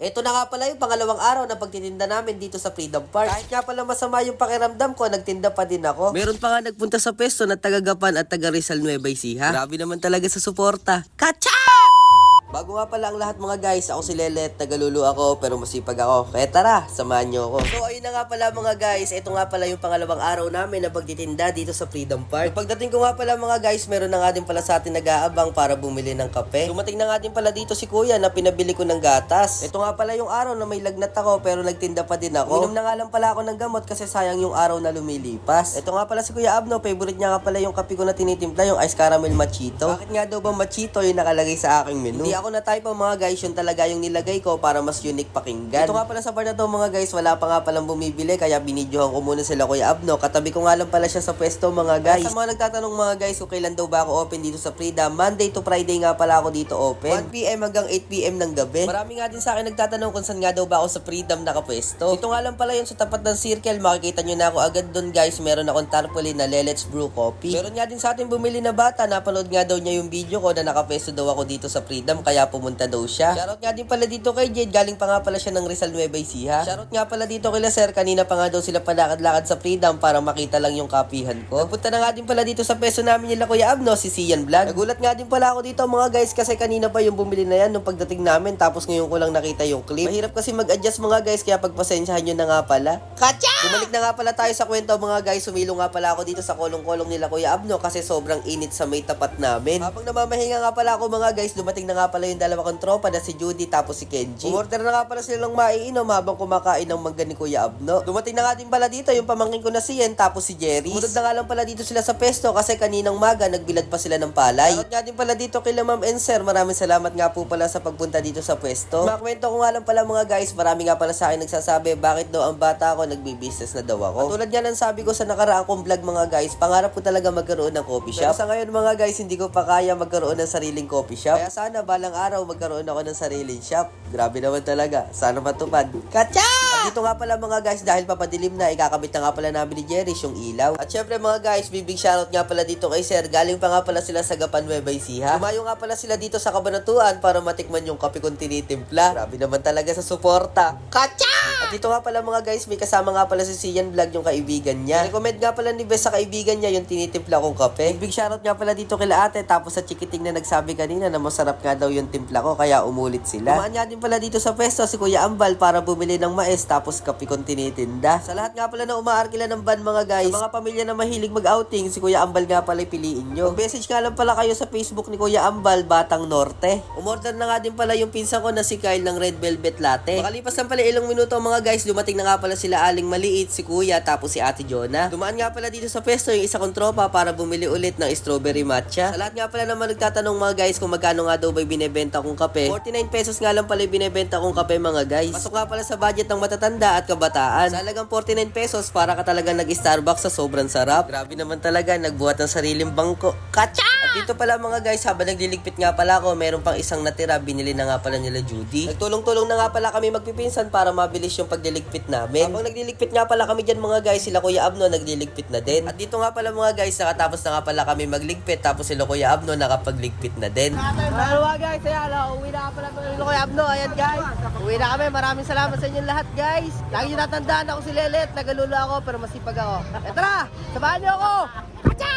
Ito na nga pala yung pangalawang araw na pagtitinda namin dito sa Freedom Park. Kahit nga pala masama yung pakiramdam ko, nagtinda pa din ako. Meron pa nga nagpunta sa pesto na taga Gapan at taga Rizal Nueva Ecija. Grabe naman talaga sa suporta. Kacha! Bago nga pala ang lahat mga guys, ako si Lelet, tagalulu ako pero masipag ako. Kaya tara, samahan nyo ako. So ayun na nga pala mga guys, ito nga pala yung pangalawang araw namin na pagtitinda dito sa Freedom Park. Pagdating ko nga pala mga guys, meron na nga din pala sa atin nag-aabang para bumili ng kape. Dumating na nga din pala dito si Kuya na pinabili ko ng gatas. Ito nga pala yung araw na may lagnat ako pero nagtinda pa din ako. Inom na nga lang pala ako ng gamot kasi sayang yung araw na lumilipas. Ito nga pala si Kuya Abno, favorite niya nga pala yung kape ko na tinitimpla, yung ice caramel machito. Bakit nga daw ba machito yung nakalagay sa aking menu? Hindi ako na type mga guys, yun talaga yung nilagay ko para mas unique pakinggan. Ito nga pala sa bar na to mga guys, wala pa nga palang bumibili kaya binidyohan ko muna sila Kuya Abno. Katabi ko nga lang pala siya sa pwesto mga guys. Sa mga nagtatanong mga guys kung kailan daw ba ako open dito sa Freedom, Monday to Friday nga pala ako dito open. 1pm hanggang 8pm ng gabi. Marami nga din sa akin nagtatanong kung saan nga daw ba ako sa Freedom nakapwesto. Ito nga lang pala yun sa tapat ng circle, makikita nyo na ako agad doon guys. Meron akong tarpaulin na Lelet's Brew Coffee. Meron nga din sa atin bumili na bata, napanood nga daw niya yung video ko na nakapwesto daw ako dito sa Freedom kaya pumunta daw siya. Shoutout nga din pala dito kay Jade, galing pa nga pala siya ng Rizal Nueva Ecija. Shoutout nga pala dito kay Sir, kanina pa nga daw sila palakad-lakad sa Freedom para makita lang yung kapihan ko. Nagpunta na nga din pala dito sa peso namin nila Kuya Abno, si Sian Vlog. Nagulat nga din pala ako dito mga guys kasi kanina pa yung bumili na yan nung pagdating namin tapos ngayon ko lang nakita yung clip. Mahirap kasi mag-adjust mga guys kaya pagpasensyahan nyo na nga pala. Kacha! Bumalik na nga pala tayo sa kwento mga guys, sumilo nga pala ako dito sa kolong-kolong nila Kuya Abno kasi sobrang init sa may tapat namin. Habang namamahinga nga pala ako mga guys, dumating na nga pala yung dalawa kong tropa na si Judy tapos si Kenji. Umorder na nga pala silang maiinom habang kumakain ng mangga ni Kuya Abno. Dumating na nga din pala dito yung pamangkin ko na si Yen tapos si Jerry. Sumunod na nga lang pala dito sila sa pesto kasi kaninang maga nagbilad pa sila ng palay. Shoutout nga din pala dito kila Ma'am and Sir. Maraming salamat nga po pala sa pagpunta dito sa pesto. Makwento ko nga lang pala mga guys, marami nga pala sa akin nagsasabi bakit daw ang bata ko nagbi-business na daw ako. Tulad nga ng sabi ko sa nakaraang kong vlog mga guys, pangarap ko talaga magkaroon ng coffee shop. Pero sa ngayon mga guys, hindi ko pa kaya magkaroon ng sariling coffee shop. Kaya sana balang araw magkaroon ako ng sariling shop. Grabe naman talaga. Sana matupad. Kacha! At dito nga pala mga guys, dahil papadilim na, ikakabit na nga pala namin ni Jerry yung ilaw. At syempre mga guys, big shoutout nga pala dito kay Sir. Galing pa nga pala sila sa Gapan Nueva Ecija. Lumayo nga pala sila dito sa Kabanatuan para matikman yung kape kong tinitimpla. Grabe naman talaga sa suporta. Kacha! At dito nga pala mga guys, may kasama nga pala si Sian Vlog, yung kaibigan niya. Recommend nga pala ni Bes sa kaibigan niya yung tinitimpla kong kape. Big shoutout nga pala dito kila ate, tapos sa chikiting na nagsabi kanina na masarap nga daw yung timpla ko kaya umulit sila. Dumaan nga din pala dito sa pesto si Kuya Ambal para bumili ng mais tapos kape kong tinitinda. Sa lahat nga pala na umaarkila ng van mga guys, sa mga pamilya na mahilig mag-outing, si Kuya Ambal nga pala piliin nyo. Mag-message nga lang pala kayo sa Facebook ni Kuya Ambal, Batang Norte. Umorder na nga din pala yung pinsan ko na si Kyle ng Red Velvet Latte. Makalipas lang pala ilang minuto mga guys, dumating na nga pala sila Aling Maliit, si Kuya, tapos si Ate Jonah. Dumaan nga pala dito sa pesto yung isa kong tropa para bumili ulit ng strawberry matcha. Sa lahat nga pala naman nagtatanong mga guys kung magkano nga daw ba binebenta kong kape. 49 pesos nga lang pala binebenta kong kape mga guys. Pasok nga pala sa budget ng matatanda at kabataan. Sa halagang 49 pesos para ka talaga nag-Starbucks sa sobrang sarap. Grabe naman talaga, nagbuhat ng sariling bangko. Kacha! At dito pala mga guys, habang nagliligpit nga pala ako, meron pang isang natira, binili na nga pala nila Judy. Nagtulong-tulong na nga pala kami magpipinsan para mabilis yung pagliligpit namin. Habang nagliligpit nga pala kami dyan mga guys, sila Kuya Abno nagliligpit na din. At dito nga pala mga guys, nakatapos na nga pala kami magligpit, tapos sila Kuya Abno nakapagligpit na din. Mga guys, ayan, uwi na ka pala ng Kuya Abno. Ayan guys, uwi na kami. Maraming salamat sa inyong lahat guys. Lagi nyo natandaan ako si Lelet, nagalulo ako pero masipag ako. E tara, samahan nyo ako! Kacha!